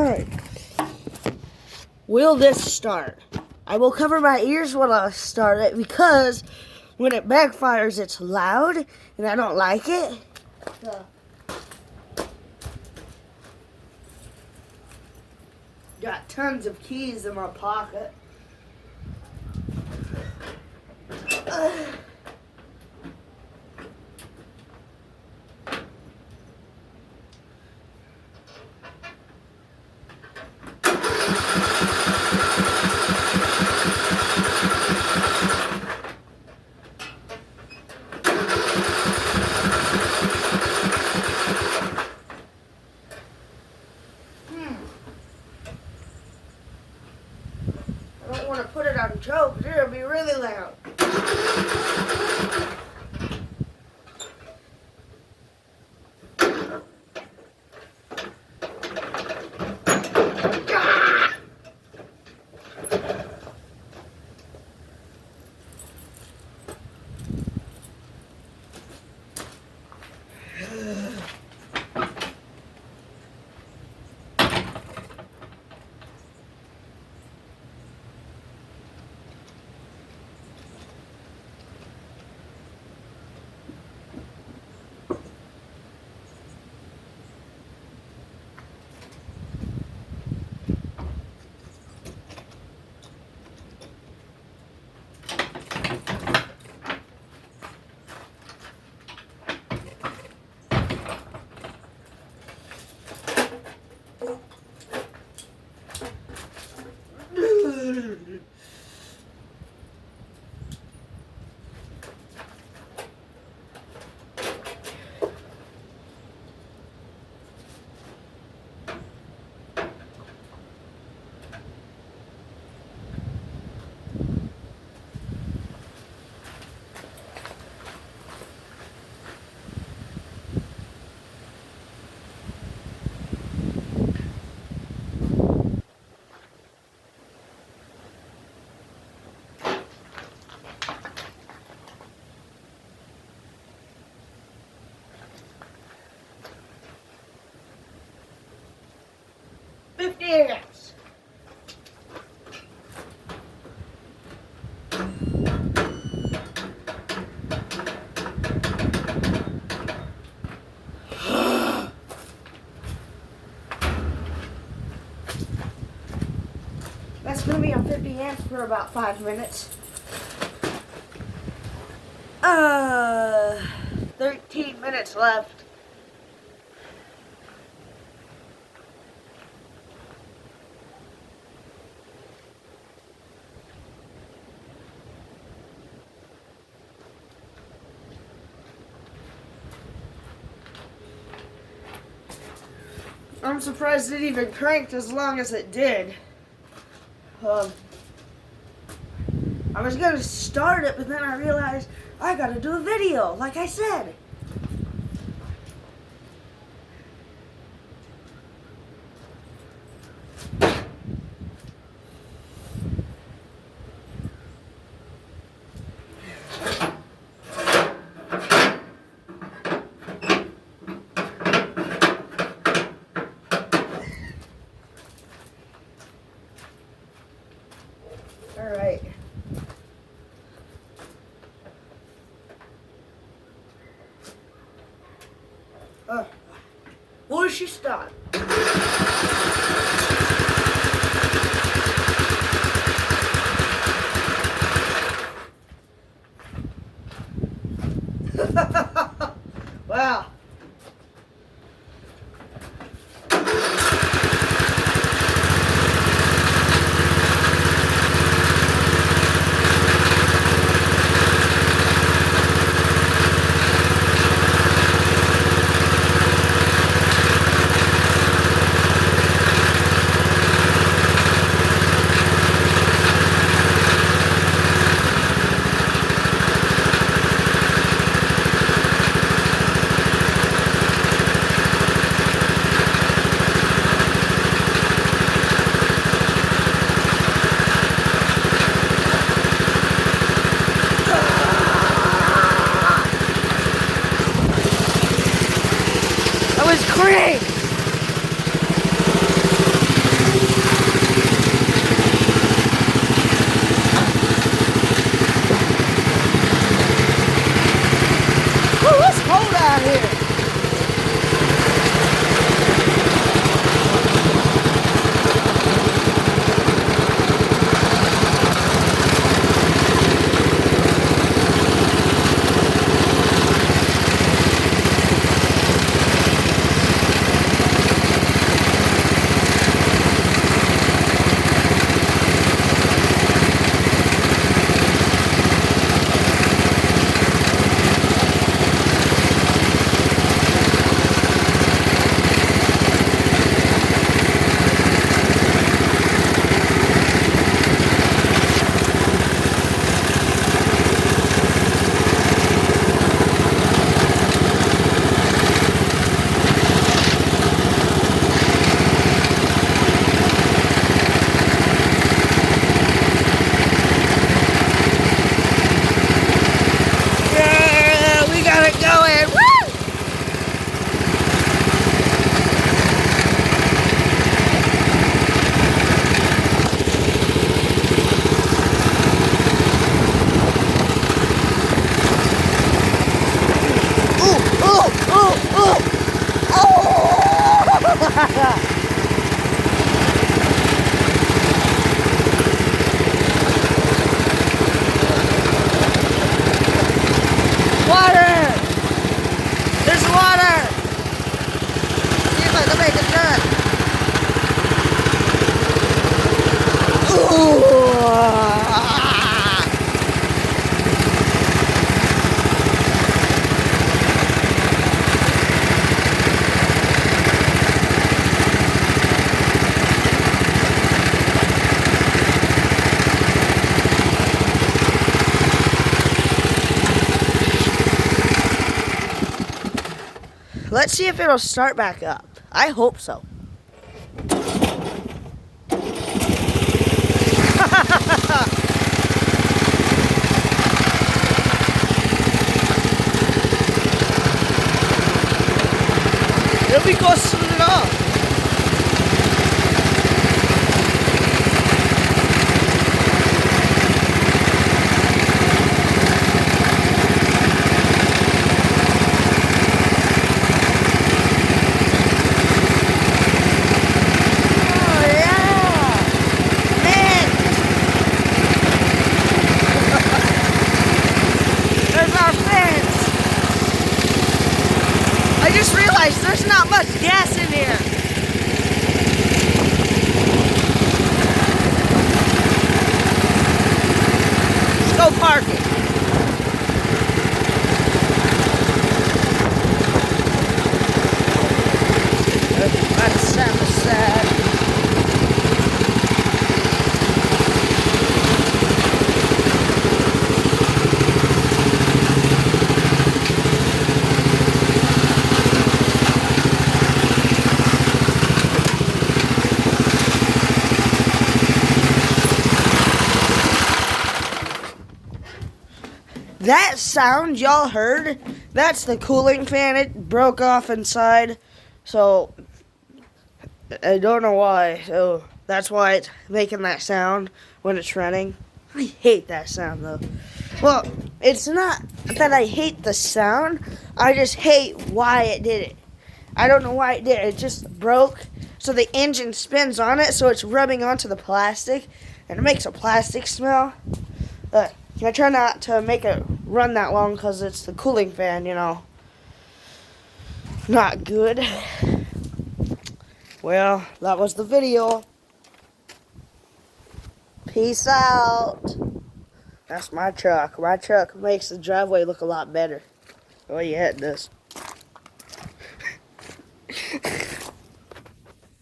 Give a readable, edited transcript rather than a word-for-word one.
Alright. Will this start? I will cover my ears when I start it because when it backfires, it's loud and I don't like it. So. Got tons of keys in my pocket. I don't want to put it on choke, because it'll be really loud. Yes. That's going to be on 50 amps for about 5 minutes. 13 minutes left. I'm surprised it even cranked as long as it did. I was going to start it, but then I realized I got to do a video, like I said. All right. Where she start? Wow. That was great! Let's see if it'll start back up. I hope so. It'll be cool soon enough. I just realized there's not much gas in here. Let's go park it. That's sad. That sound y'all heard, that's the cooling fan. It broke off inside, so I don't know why. So that's why it's making that sound when it's running. I hate that sound though. Well, it's not that I hate the sound, I just hate why it did it. I don't know why it did it. It just broke, so the engine spins on it, so it's rubbing onto the plastic, and it makes a plastic smell. I try not to make it run that long because it's the cooling fan, you know. Not good. Well, that was the video. Peace out. That's my truck. My truck makes the driveway look a lot better. Oh yeah, it does.